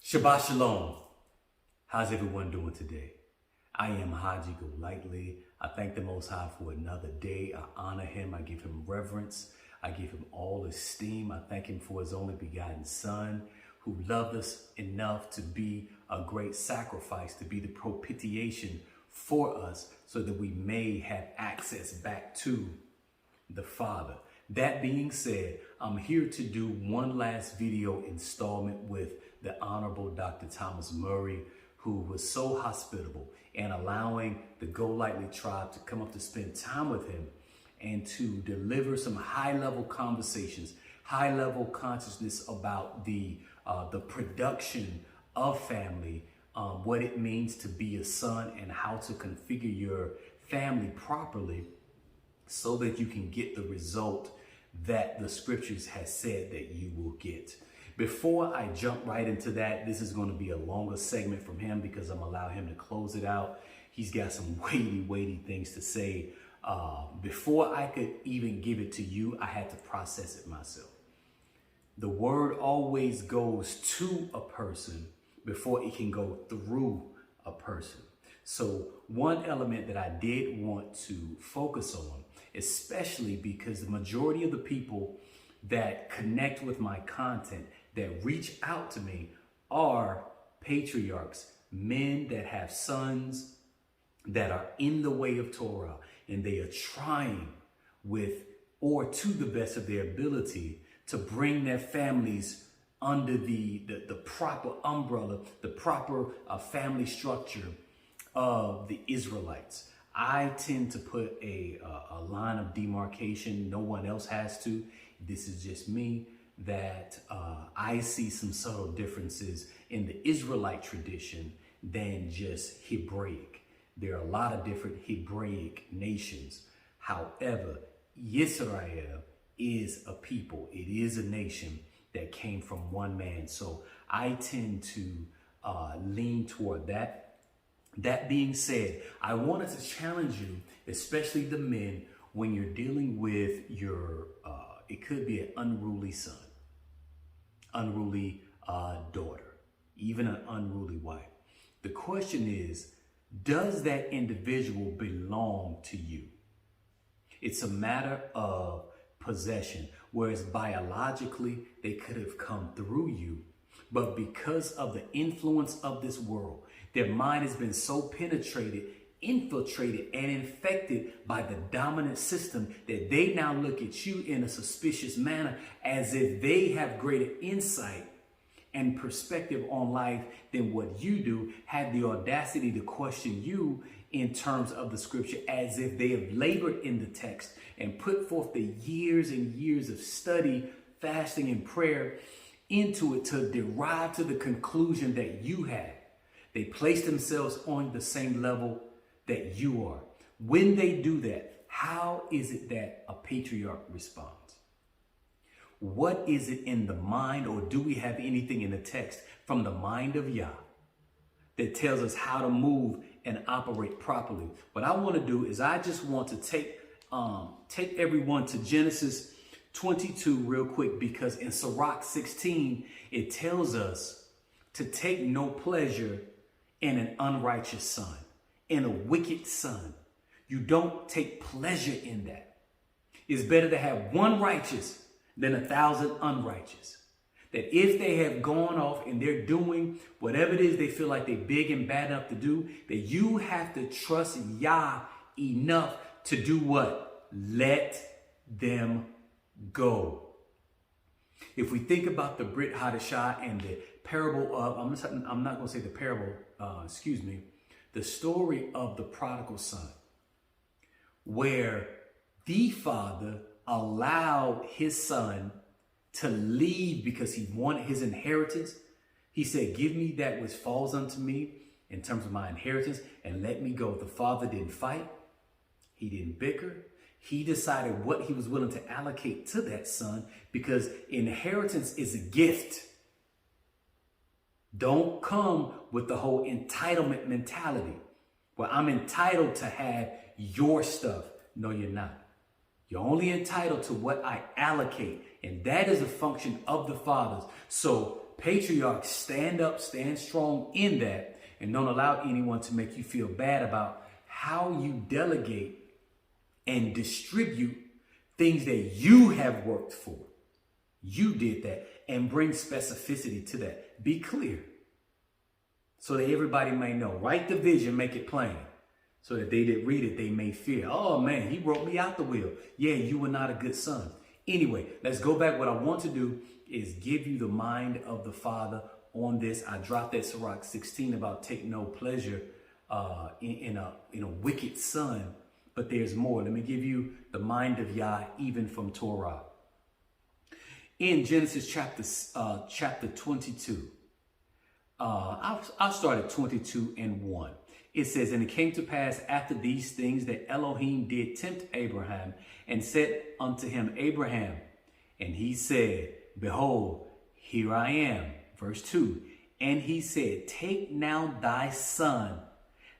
Shabbat Shalom. How's everyone doing today? I am Haji Golightly. I thank the Most High for another day. I honor him. I give him reverence. I give him all esteem. I thank him for his only begotten Son who loved us enough to be a great sacrifice, to be the propitiation for us so that we may have access back to the Father. That being said, I'm here to do one last video installment with the Honorable Dr. Thomas Murray, who was so hospitable and allowing the Go Lightly tribe to come up to spend time with him and to deliver some high-level conversations, high-level consciousness about the production of family, what it means to be a son and how to configure your family properly so that you can get the result that the scriptures has said that you will get. Before I jump right into that, this is going to be a longer segment from him because I'm allowing him to close it out. He's got some weighty things to say. Before I could even give it to you, I had to process it myself. The word always goes to a person before it can go through a person. So one element that I did want to focus on, especially because the majority of the people that connect with my content, that reach out to me, are patriarchs, men that have sons that are in the way of Torah, and they are trying with, or to the best of their ability, to bring their families under the proper umbrella, the proper family structure of the Israelites. I tend to put a line of demarcation. No one else has to. This is just me, that I see some subtle differences in the Israelite tradition than just Hebraic. There are a lot of different Hebraic nations. However, Yisrael is a people. It is a nation that came from one man. So I tend to lean toward that. That being said, I wanted to challenge you, especially the men, when you're dealing with your, it could be an unruly son, unruly daughter, even an unruly wife. The question is, does that individual belong to you? It's a matter of possession, whereas biologically they could have come through you, but because of the influence of this world, their mind has been so penetrated, infiltrated, and infected by the dominant system that they now look at you in a suspicious manner, as if they have greater insight and perspective on life than what you do, have the audacity to question you in terms of the scripture, as if they have labored in the text and put forth the years and years of study, fasting, and prayer into it to derive to the conclusion that you have. They place themselves on the same level that you are. When they do that, how is it that a patriarch responds? What is it in the mind, or do we have anything in the text from the mind of Yah that tells us how to move and operate properly? What I want to do is I just want to take everyone to Genesis 22 real quick, because in Sirach 16, it tells us to take no pleasure in an unrighteous son, in a wicked son. You don't take pleasure in that. It's better to have one righteous than 1,000 unrighteous. That if they have gone off and they're doing whatever it is they feel like they're big and bad enough to do, that you have to trust Yah enough to do what? Let them go. If we think about the Brit Hadashah and the parable of, I'm not going to say the parable, the story of the prodigal son, where the father allowed his son to leave because he wanted his inheritance. He said, give me that which falls unto me in terms of my inheritance and let me go. The father didn't fight. He didn't bicker. He decided what he was willing to allocate to that son, because inheritance is a gift. Don't come with the whole entitlement mentality where I'm entitled to have your stuff. No, you're not. You're only entitled to what I allocate, and that is a function of the fathers. So patriarchs, stand up, stand strong in that, and don't allow anyone to make you feel bad about how you delegate and distribute things that you have worked for. You did that, and bring specificity to that. Be clear so that everybody may know. Write the vision, make it plain, so that they that read it, they may fear. Oh man, he wrote me out the will. Yeah, you were not a good son. Anyway, let's go back. What I want to do is give you the mind of the Father on this. I dropped that Sirach 16 about take no pleasure in a wicked son, but there's more. Let me give you the mind of Yah, even from Torah. In Genesis chapter 22, I'll start at 22:1. It says, and it came to pass after these things that Elohim did tempt Abraham and said unto him, Abraham, and he said, behold, here I am. Verse 2, and he said, take now thy son,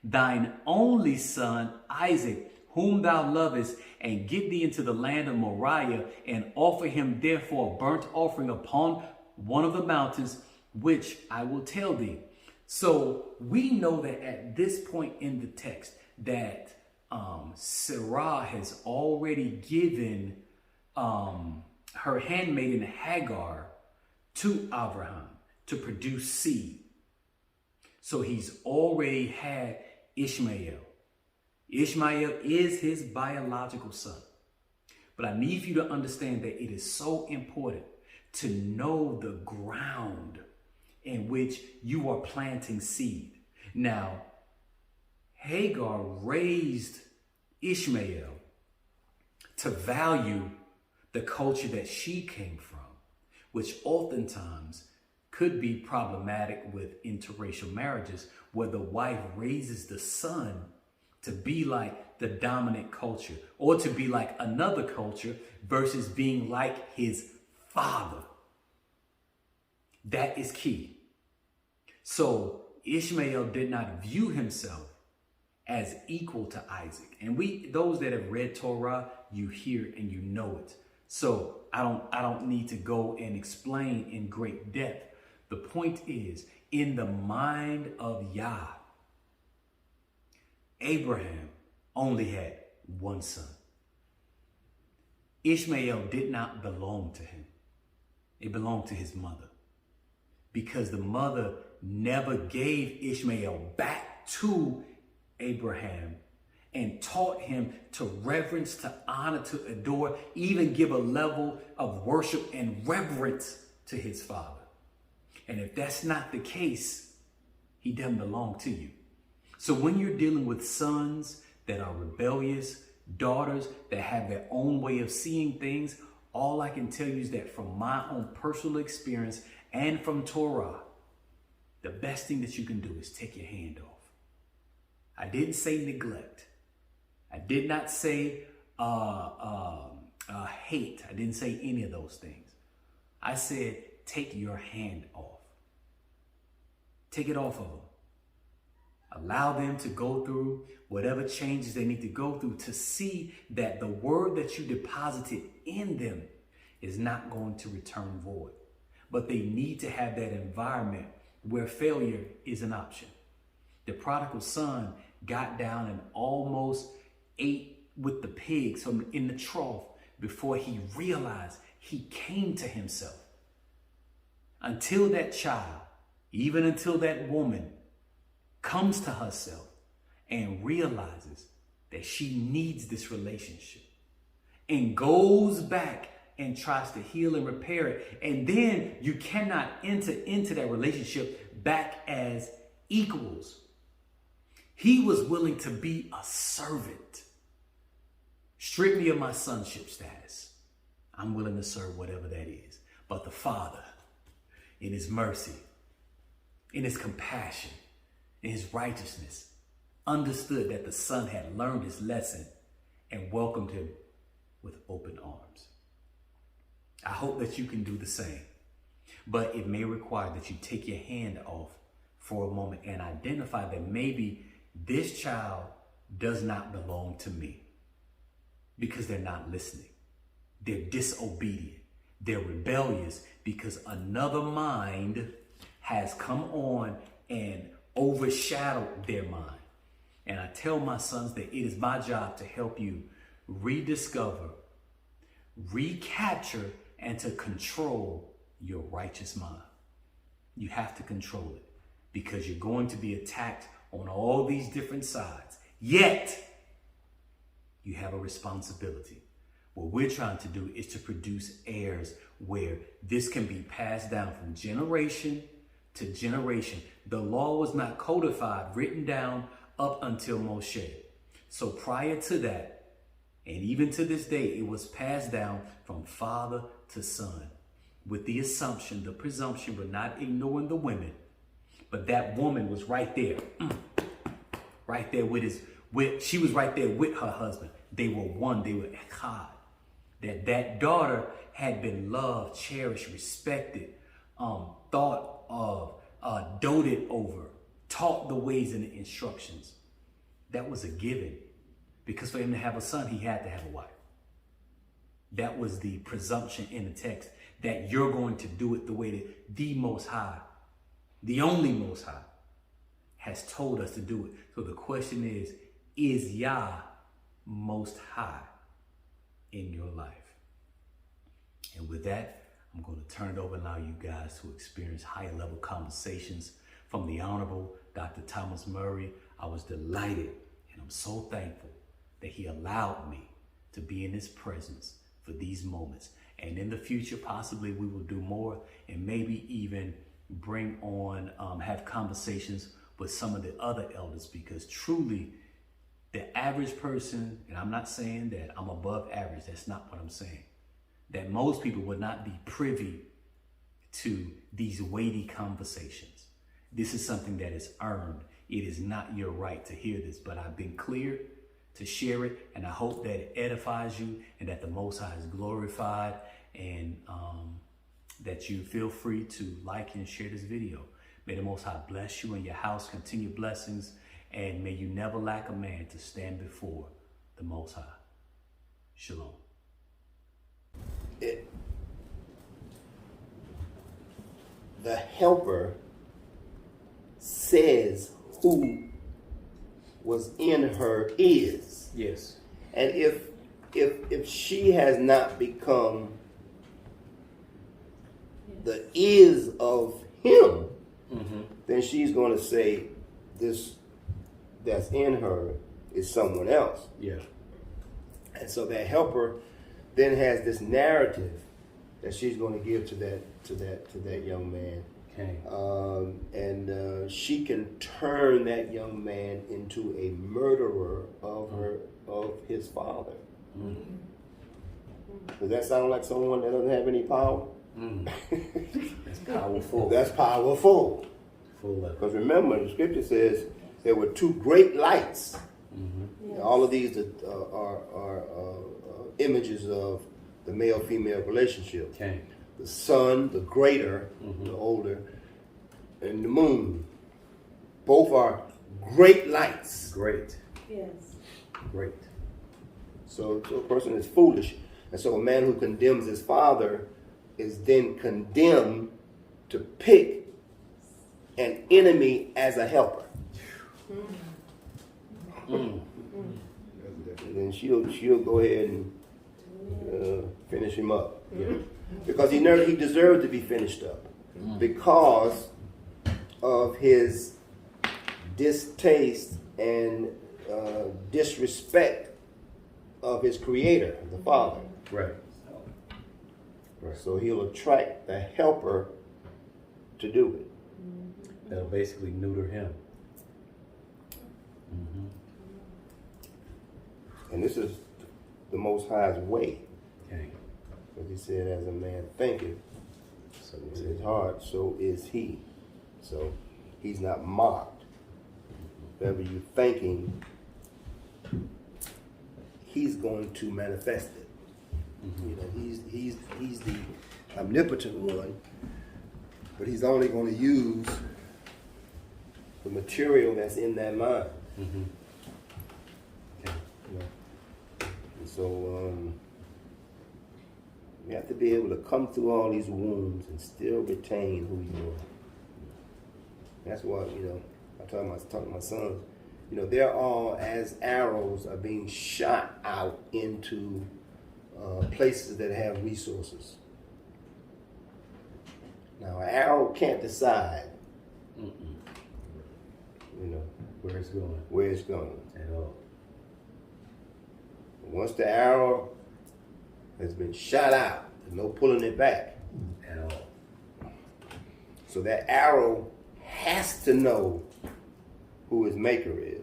thine only son, Isaac, whom thou lovest, and get thee into the land of Moriah, and offer him therefore a burnt offering upon one of the mountains, which I will tell thee. So we know that at this point in the text that Sarah has already given her handmaiden Hagar to Abraham to produce seed. So he's already had Ishmael. Ishmael is his biological son. But I need you to understand that it is so important to know the ground in which you are planting seed. Now, Hagar raised Ishmael to value the culture that she came from, which oftentimes could be problematic with interracial marriages, where the wife raises the son to be like the dominant culture or to be like another culture versus being like his father. That is key. So Ishmael did not view himself as equal to Isaac. And those that have read Torah, you hear and you know it. So I don't need to go and explain in great depth. The point is, in the mind of Yah, Abraham only had one son. Ishmael did not belong to him. It belonged to his mother, because the mother never gave Ishmael back to Abraham and taught him to reverence, to honor, to adore, even give a level of worship and reverence to his father. And if that's not the case, he doesn't belong to you. So when you're dealing with sons that are rebellious, daughters that have their own way of seeing things, all I can tell you is that from my own personal experience and from Torah, the best thing that you can do is take your hand off. I didn't say neglect. I did not say hate. I didn't say any of those things. I said, take your hand off. Take it off of them. Allow them to go through whatever changes they need to go through to see that the word that you deposited in them is not going to return void. But they need to have that environment where failure is an option. The prodigal son got down and almost ate with the pigs in the trough before he realized he came to himself. Until that child, even until that woman comes to herself and realizes that she needs this relationship and goes back and tries to heal and repair it. And then you cannot enter into that relationship back as equals. He was willing to be a servant. Strip me of my sonship status. I'm willing to serve whatever that is. But the Father, in his mercy, in his compassion, in his righteousness, understood that the son had learned his lesson and welcomed him with open arms. I hope that you can do the same, but it may require that you take your hand off for a moment and identify that maybe this child does not belong to me because they're not listening. They're disobedient. They're rebellious. because another mind has come on and overshadowed their mind. And I tell my sons that it is my job to help you rediscover, recapture, and to control your righteous mind. You have to control it because you're going to be attacked on all these different sides. Yet, you have a responsibility. What we're trying to do is to produce heirs where this can be passed down from generation to generation. The law was not codified, written down up until Moshe. So prior to that, and even to this day, it was passed down from father to son with the assumption, the presumption, but not ignoring the women. But that woman was right there, right there she was right there with her husband. They were one, they were echad. That daughter had been loved, cherished, respected, thought of, doted over, taught the ways and the instructions. That was a given. Because for him to have a son, he had to have a wife. That was the presumption in the text, that you're going to do it the way that the Most High, the only Most High, has told us to do it. So the question is Yah Most High in your life? And with that, I'm going to turn it over and allow you guys to experience higher level conversations from the Honorable Dr. Thomas Murray. I was delighted and I'm so thankful that he allowed me to be in his presence for these moments. And in the future, possibly we will do more and maybe even bring on, have conversations with some of the other elders, because truly the average person, and I'm not saying that I'm above average, that's not what I'm saying, that most people would not be privy to these weighty conversations. This is something that is earned. It is not your right to hear this, but I've been clear to share it, and I hope that it edifies you and that the Most High is glorified, and that you feel free to like and share this video. May the Most High bless you and your house, continue blessings, and may you never lack a man to stand before the Most High. Shalom. The helper says who was in her is. Yes. And if she has not become the is of him, then she's going to say this that's in her is someone else. Yeah. And so that helper then has this narrative that she's going to give to that young man. Okay. And she can turn that young man into a murderer of his father. Does that sound like someone that doesn't have any power? That's powerful. That's powerful. Because remember, the scripture says there were two great lights. Yes. All of these are images of the male-female relationship. Okay. The sun, the greater, the older, and the moon. Both are great lights. Great. Yes. Great. So a person is foolish. And so a man who condemns his father is then condemned to pick an enemy as a helper. And then she'll go ahead and finish him up. Yeah. Because he deserved to be finished up. Because of his distaste and disrespect of his creator, the father. Right. So he'll attract the helper to do it. That'll basically neuter him. And this is the Most High's way. Okay. Because he said, as a man thinketh, so in his heart, so is he. So he's not mocked. Whatever you're thinking, he's going to manifest it. You know, he's the omnipotent one, but he's only going to use the material that's in that mind. Okay. You know? And so You have to be able to come through all these wounds and still retain who you are. That's why, I talk to my sons, they're all, as arrows are being shot out into places that have resources. Now, an arrow can't decide, where it's going. Where it's going. At all. Once the arrow has been shot out, there's no pulling it back. At all. So that arrow has to know who its maker is.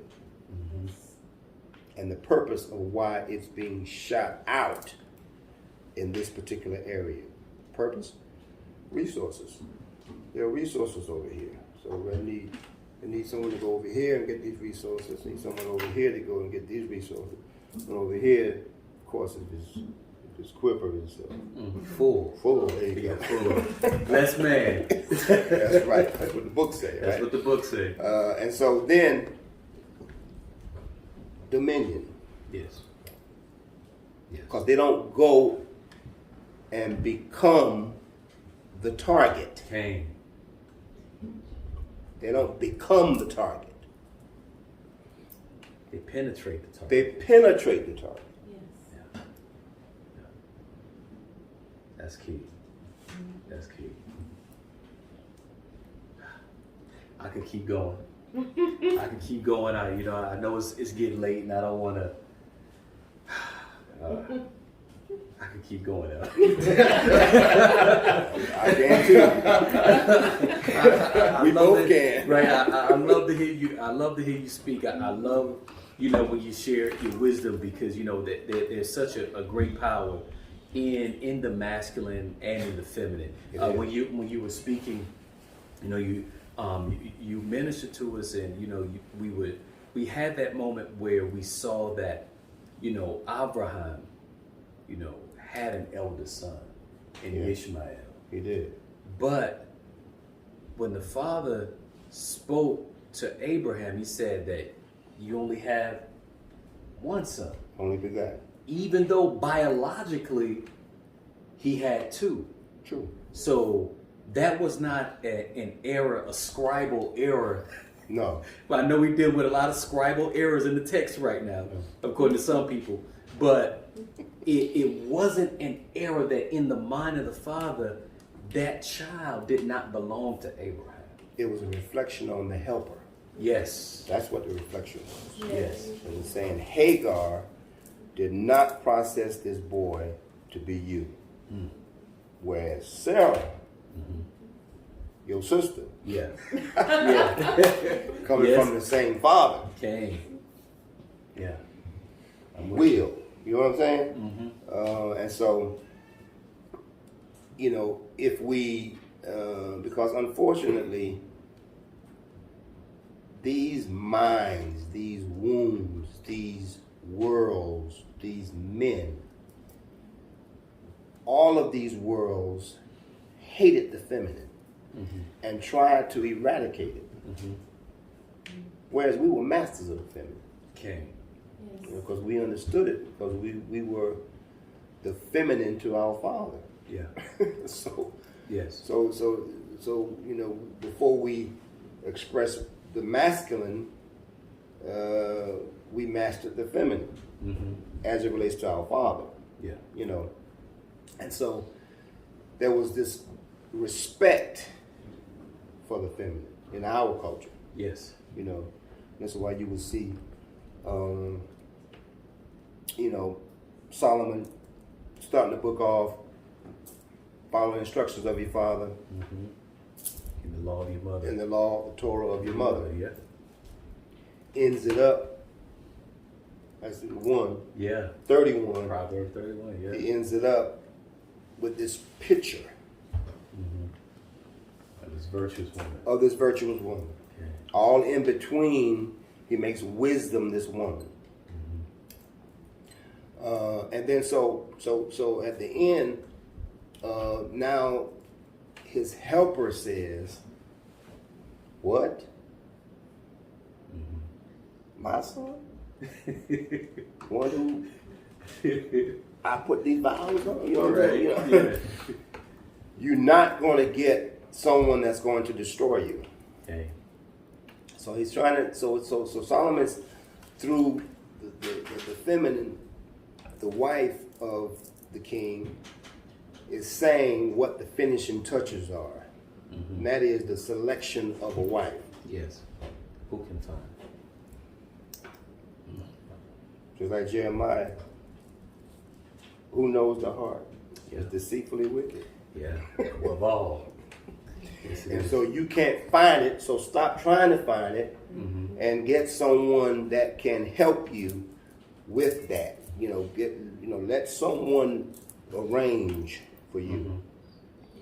And the purpose of why it's being shot out in this particular area. Purpose? Resources. There are resources over here. So we need someone to go over here and get these resources. Need someone over here to go and get these resources. And over here, of course, this quiver is full. There you go. Full. Less man. That's right. That's what the book says. That's right? what the book says. And so then, dominion. Yes. Because they don't go and become the target. Cain. They don't become the target. They penetrate the target. They penetrate the target. Yes. Yeah. That's key. That's key. I could keep going. I can keep going. I know it's getting late, and I don't want to. I can keep going. I can too. We both can. Right. I love to hear you. I love to hear you speak. I love, when you share your wisdom, because that there's such a great power in the masculine and in the feminine. When you were speaking, you ministered to us, and we had that moment where we saw that Abraham had an elder son in Ishmael. He did. But when the father spoke to Abraham, he said that you only have one son. Only begotten. Even though biologically he had two. True. So that was not an error, a scribal error. No. Well, I know we deal with a lot of scribal errors in the text right now, according to some people. But it wasn't an error that in the mind of the father, that child did not belong to Abraham. It was a reflection on the helper. Yes. That's what the reflection was. Yes. It was saying Hagar did not process this boy to be you. Whereas Sarah, your sister, coming from the same father, will. You know what I'm saying? And so, if we, because unfortunately, these minds, these wounds, these worlds, these men, all of these worlds hated the feminine and tried to eradicate it. Whereas we were masters of the feminine. Okay. Because we understood it, because we were the feminine to our father. Yeah. So before we express the masculine, we mastered the feminine as it relates to our father. Yeah. And so there was this respect for the feminine in our culture. Yes. That's why you would see Solomon starting the book off, follow the instructions of your father. In the law of your mother. In the law, the Torah of your mother. Yeah. Ends it up, that's 31. Proverbs 31, yeah. He ends it up with this picture Of this virtuous woman. of this virtuous woman. Okay. All in between, he makes wisdom this woman. And then so at the end, now his helper says, what? My son? One who I put these vows on. You know what I'm Right. saying? You know? Yeah. You're not going to get someone that's going to destroy you. Okay. So he's trying to. So Solomon's through the feminine, the wife of the king, is saying what the finishing touches are. Mm-hmm. And that is the selection of a wife. Yes. Who can find? Just like Jeremiah, who knows the heart? Yeah. It's deceitfully wicked. Yeah. Above all. Yes, it And is. so you can't find it, so stop trying to find it and get someone that can help you with that. Let someone arrange for you.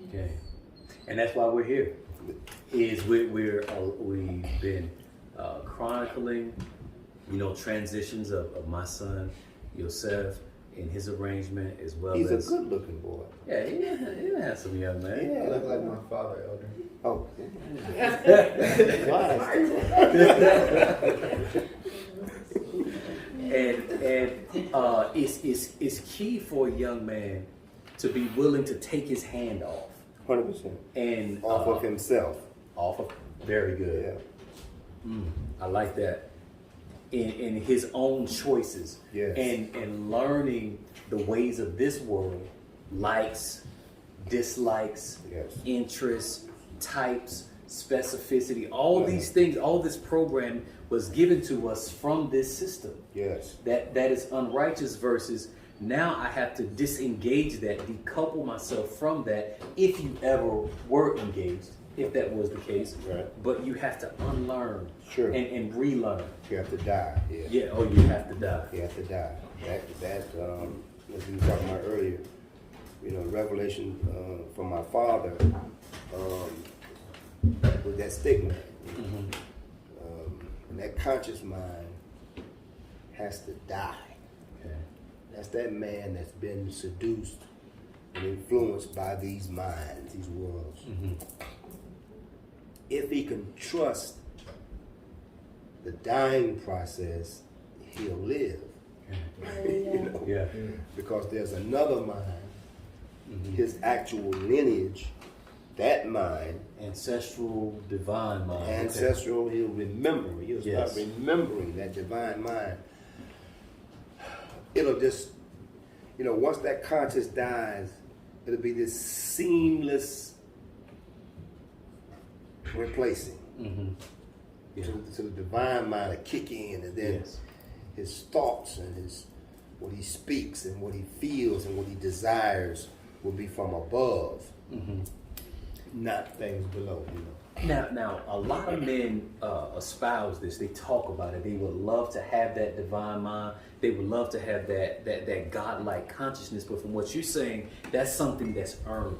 Okay. And that's why we're here. Is we've been chronicling, transitions of my son, Yosef, in his arrangement, as well He's as... a good-looking boy. Yeah, he's a handsome young man. Yeah. I look like my father, Elder. Oh. And it's key for a young man to be willing to take his hand off. 100%. And Off of himself. Off of, very good. Yeah. I like that. In his own choices. Yes. And learning the ways of this world, likes, dislikes, Yes. interests, types, specificity, all these things, all this program was given to us from this system. Yes. That is unrighteous versus now I have to disengage that, decouple myself from that if you ever were engaged, if that was the case. Right. But you have to unlearn Sure. and relearn. You have to die. Yeah. Yeah, you have to die. You have to die. That as we were talking about earlier, revelation from my father with that stigma. And that conscious mind has to die. Okay. That's that man that's been seduced and influenced by these minds, these worlds. If he can trust the dying process, he'll live. Yeah. Because there's another mind, his actual lineage, that mind, Ancestral divine mind. ancestral, he'll remember. He'll Yes. start remembering that divine mind. It'll just, once that conscious dies, it'll be this seamless replacing. Yeah. To the divine mind to kick in, and then Yes. his thoughts and what he speaks and what he feels and what he desires will be from above, not things below. Now, a lot of men espouse this. They talk about it. They would love to have that divine mind. They would love to have that godlike consciousness. But from what you're saying, that's something that's earned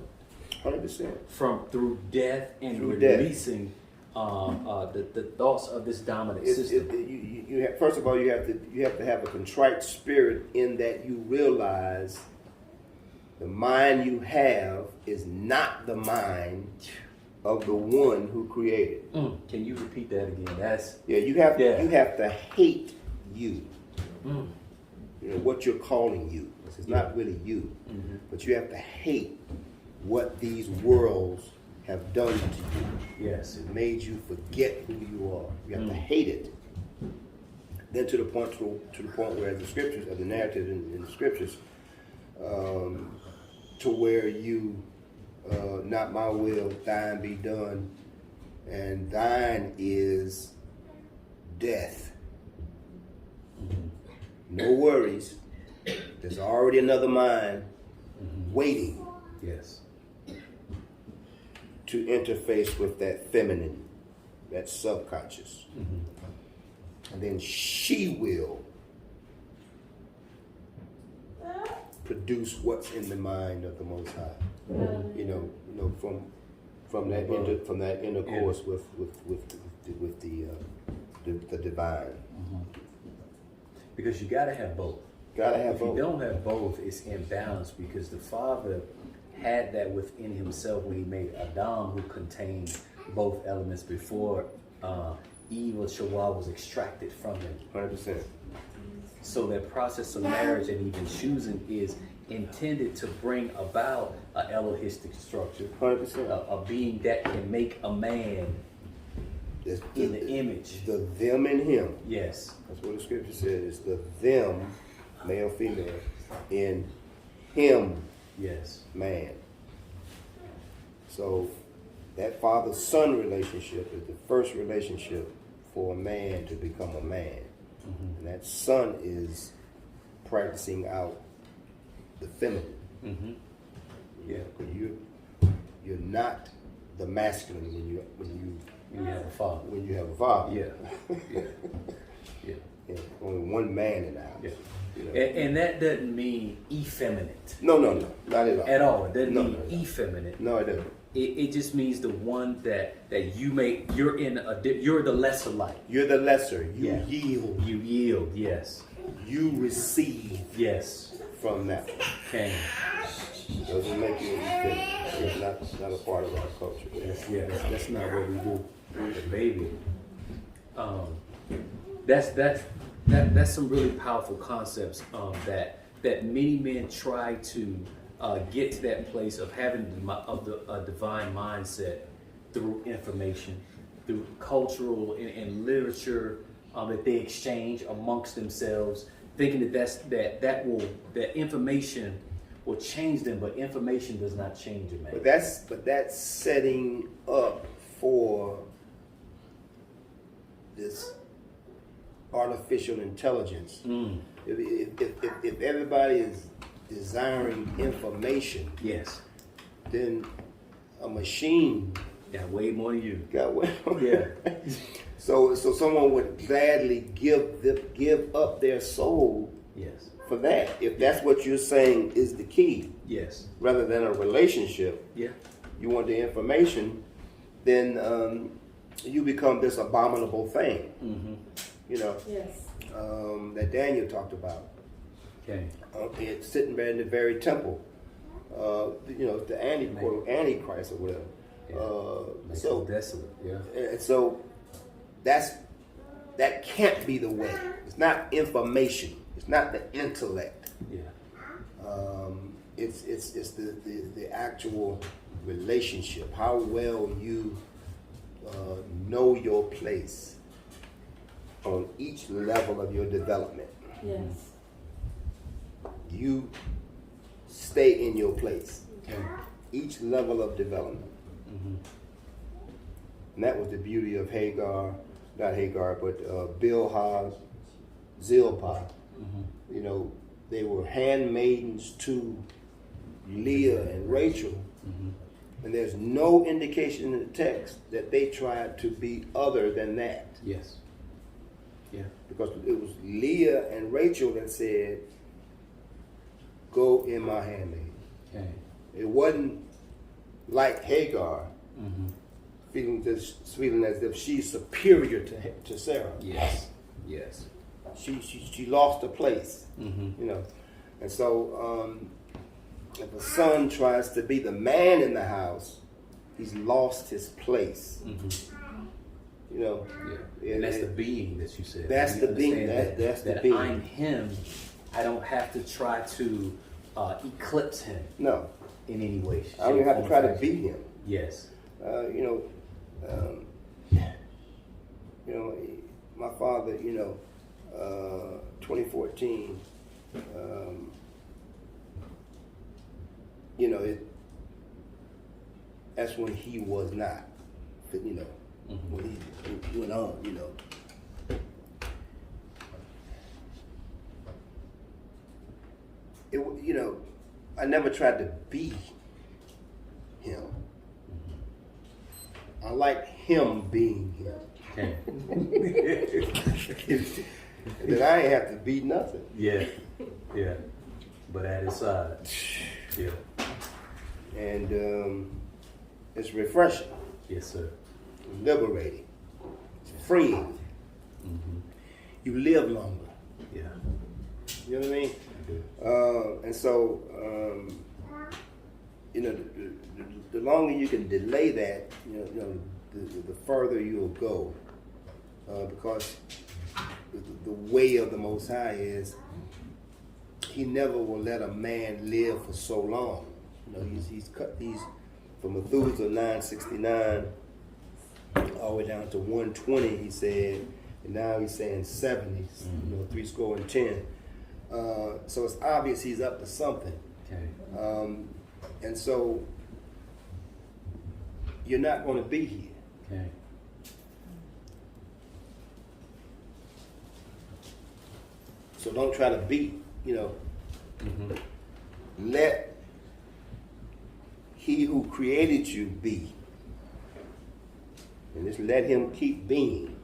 100%. through death and Through death. releasing the thoughts of this dominant system. First of all, you have to have a contrite spirit in that you realize the mind you have is not the mind of the one who created. Can you repeat that again? That's You have to hate you. What you're calling you. It's not really you. But you have to hate what these worlds have done to you. yes. It made you forget who you are. You have to hate it. Then to the point where the scriptures, or the narrative in the scriptures, to where you, not my will, thine be done, and thine is death. No worries. There's already another mind waiting Yes. to interface with that feminine, that subconscious. And then she will produce what's in the mind of the Most High. From that intercourse with the divine. Because you got to have both. Gotta have If both. you don't have both, it's imbalanced because the Father had that within himself when he made Adam, who contained both elements before Eve or Shawah was extracted from him. 100%. So that process of marriage and even choosing is intended to bring about a Elohistic structure, 100%. a being that can make a man in the image. The them and him. Yes. That's what the scripture says. It's the them, male, female, in him, Yes. man. So that father-son relationship is the first relationship for a man to become a man. Mm-hmm. And that son is practicing out the feminine. Mm-hmm. Yeah. You're not the masculine when you have a father. When you have a father. Yeah. Yeah. Yeah. Yeah. Only one man in the house. Yeah. You know? And that doesn't mean effeminate. No, not at all. At all. It doesn't mean no. effeminate. No, it doesn't. It just means the one that you're the lesser light. You're the lesser. You Yeah. yield. You yield, yes. You receive Yes. from that. Okay. Doesn't make you anything. It's not a part of our culture. That's not what we do. Baby. That's some really powerful concepts that many men try to get to that place of having a divine mindset through information, through cultural and literature that they exchange amongst themselves, thinking that information will change them, but information does not change a man. But that's setting up for this artificial intelligence. Mm. If everybody is desiring information, Yes. then a machine Got way more than you. got what? Yeah. So someone would gladly give up their soul Yes. for that. If that's what you're saying is the key, Yes. rather than a relationship, Yeah. you want the information, then you become this abominable thing. Mm-hmm. You know, Yes. that Daniel talked about. Okay. It's sitting there in the very temple. The Antichrist or whatever. Makes So it desolate. Yeah. and so that can't be the way. It's not information. It's not the intellect. Yeah. It's the actual relationship. How well you know your place on each level of your development. Yes. You stay in your place. Okay. Each level of development. Mm-hmm. And that was the beauty of Bilhah, Zilpah. Mm-hmm. You know, they were handmaidens to Leah and Rachel. Mm-hmm. And there's no indication in the text that they tried to be other than that. Yes. Yeah. Because it was Leah and Rachel that said, go in my handmaid. Okay. It wasn't like Hagar, Mm-hmm. feeling as if she's superior to Sarah. Yes. Yes. She lost a place, Mm-hmm. you know. And so if a son tries to be the man in the house, he's lost his place. Mm-hmm. You know. Yeah. And that's the being that you said. That's You the being. understand That's the that being. I'm him. I don't have to try to eclipse him No. in any way. I don't even have to try to be. beat him. Yes. My father, 2014, that's when he was not, Mm-hmm. when he went on, I never tried to be him. I like him being him. Okay. And then I ain't have to be nothing. Yeah. Yeah. But at his side. Yeah. And it's refreshing, Yes, sir. liberating, it's freeing. Mm-hmm. You live longer. Yeah. You know what I mean? I do. And so, the longer you can delay that, the further you'll go because the way of the Most High is He never will let a man live for so long. You know, he's cut these from Methuselah 969 all the way down to 120. He said, and now he's saying 70s. You know, 70. So it's obvious he's up to something. Okay. And so you're not going to be here. Okay. So don't try to be, you know. Let He who created you be. And just let Him keep being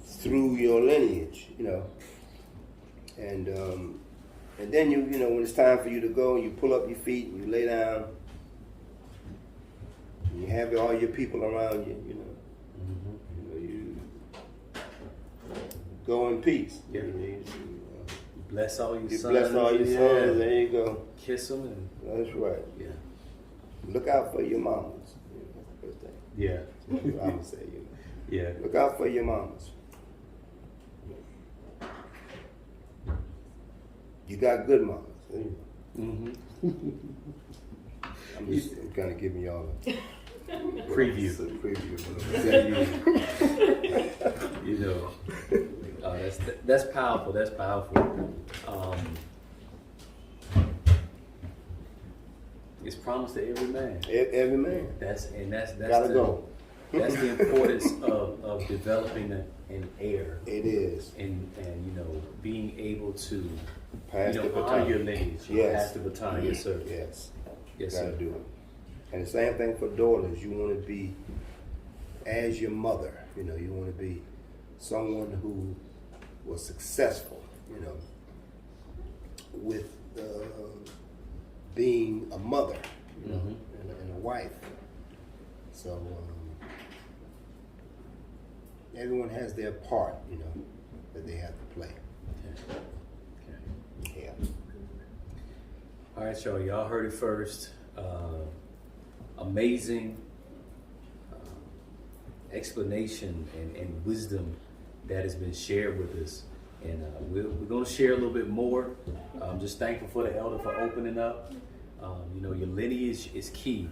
through your lineage, you know. And then you know, when it's time for you to go, you pull up your feet and you lay down. And you have all your people around you, you know. You go in peace. Yeah. Bless all your sons. Bless all your sons. There you go. Kiss them and. That's right. Yeah. Look out for your mamas. That's the first thing. Yeah. That's what I'm gonna say. You know. Yeah. Look out for your mamas. You got good mamas. I'm kind of giving y'all a preview. You know, that's powerful. That's powerful. It's promised to every man. Every man. That's gotta go. That's the importance of developing an heir. It is. And you know, being able to Pass the baton. honor your lineage. Yes. Pass the baton. Yes, sir. Yes. Yes, Gotta sir. do it. And the same thing for daughters. You want to be as your mother. You know, you want to be someone who was successful. You know, with being a mother. You know, and a wife. So everyone has their part. You know, that they have to play. Okay. Yeah. All right, y'all heard it first. Amazing explanation and wisdom that has been shared with us. And we're going to share a little bit more. I'm just thankful for the elder for opening up. You know, your lineage is key.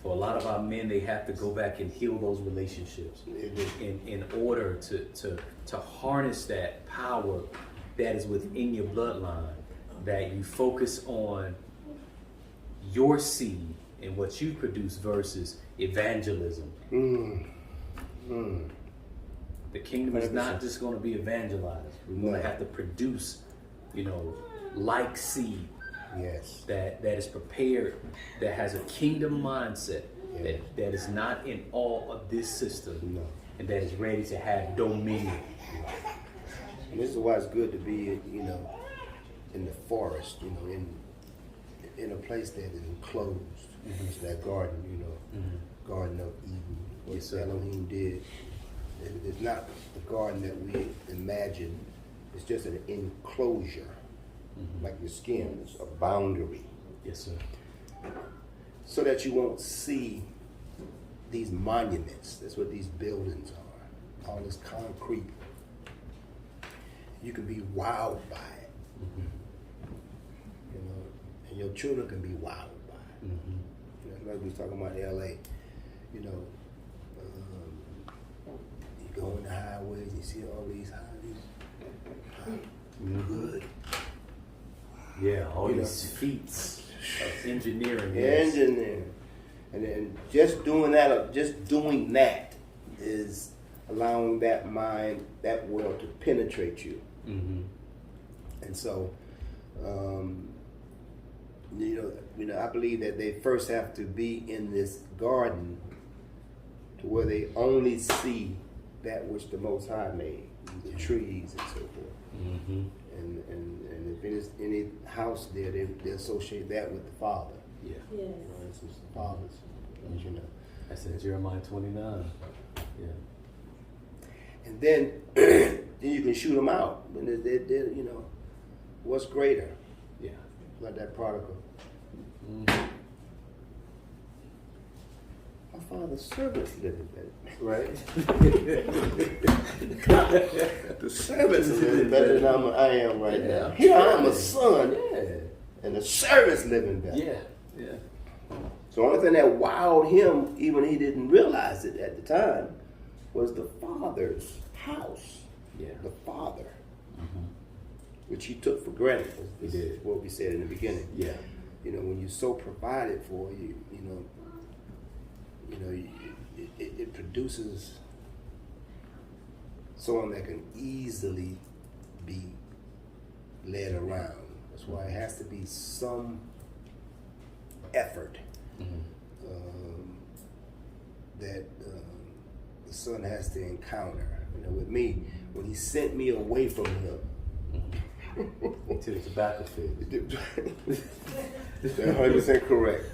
For a lot of our men, they have to go back and heal those relationships in order to harness that power that is within your bloodline, that you focus on your seed and what you produce versus evangelism. The kingdom is not just going to be evangelized. We're going to have to produce, you know, like seed. Yes. That is prepared, that has a kingdom mindset, that is not in awe of this system, and that is ready to have dominion. And this is why it's good to be, you know, in the forest, you know, in a place that is enclosed. It's that garden, you know, Garden of Eden, what Elohim did. It's not the garden that we imagine. It's just an enclosure, like your skin. It's a boundary. Yes, sir. So that you won't see these monuments. That's what these buildings are. All this concrete. You can be wowed by it. You know, and your children can be wowed by it. You know, like we was talking about LA. You know, you go in the highways, you see all these highways. Good. Yeah, all these feats of engineering. Engineering. And then just doing that is allowing that mind, that world to penetrate you. And so, you know, I believe that they first have to be in this garden to where they only see that which the Most High made, the trees and so forth. And if there's any house there, they associate that with the Father. Yeah. You know, it's the Father's, as you know. That's in Jeremiah 29. Yeah. And then, then you can shoot them out. And they're, you know, what's greater? Yeah. Like that prodigal. My father's servants living better. Right. The servants are living better than I am right now. I'm Here I sure. am a son, Yeah. and the servants living better. Yeah. Yeah. So the only thing that wowed him, even he didn't realize it at the time, was the father's house. Yeah. The father, which he took for granted. He This did. is what we said in the beginning. Yeah. You know, when you're so provided for, it produces someone that can easily be led around. That's why it has to be some effort that the son has to encounter. You know, with me, when he sent me away from him, To the tobacco field. 100% correct.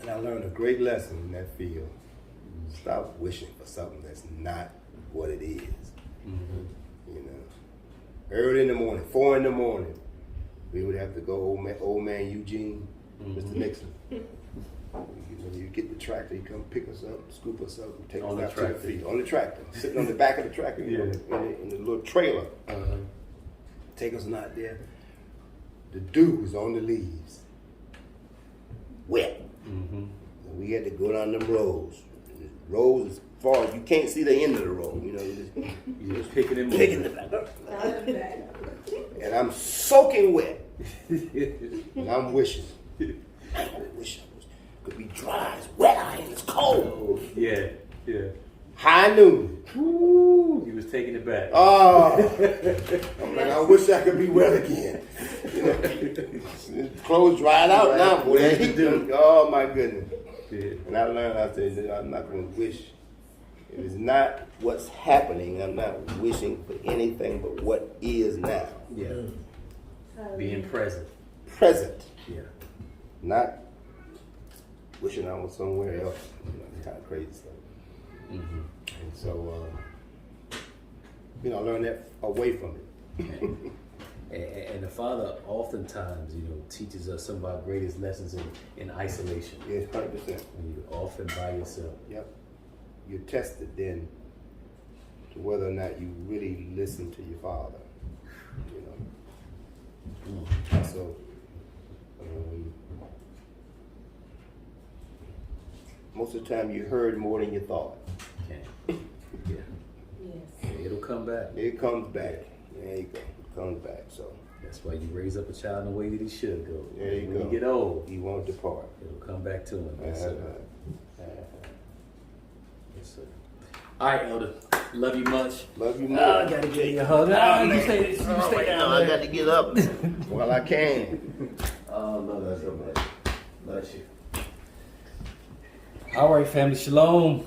And I learned a great lesson in that field. Stop wishing for something that's not what it is. You know, early in the morning, 4 in the morning, we would have to go, old man Eugene, Mr. Nixon. You get the tractor, you come pick us up, scoop us up, and take us out to the field. On the tractor, sitting on the back of the tractor, in the little trailer. Take us out there. The dew was on the leaves, wet. And we had to go down them roads. And the roads as far as you can't see the end of the road. You know, You're just picking and picking moving. it back. And I'm soaking wet. And I'm wishing. I wish I could be dry as wet out and it's cold. Oh, yeah. Yeah. High noon. Woo! He was taking it back. Oh, I'm like, I wish I could be wet again. You know, clothes dried out now, boy. That heat done- Oh my goodness. Yeah. And I learned, I said, I'm not going to wish. If it's not what's happening, I'm not wishing for anything but what is now. Yeah. Being present. Present. Yeah. Not wishing I was somewhere else. You know, kind of crazy stuff. And so, I learned that away from it. And the Father oftentimes, teaches us some of our greatest lessons in isolation. Yes, 100%. When you're often by yourself. Yep. You're tested then to whether or not you really listen to your Father. So, most of the time you heard more than you thought. Okay. Yeah. Yes. It'll come back. It comes back. There you go. It comes back. So That's why you raise up a child in the way that he should go. there you when go. you get old, He won't depart. it'll come back to him. Yes, sir. Yes, sir. All right, Elder. Love you much. Love you more. I gotta give you a hug. You stay down I there. got to get up while I can. Love you so much. Bless you. All right, family. Shalom.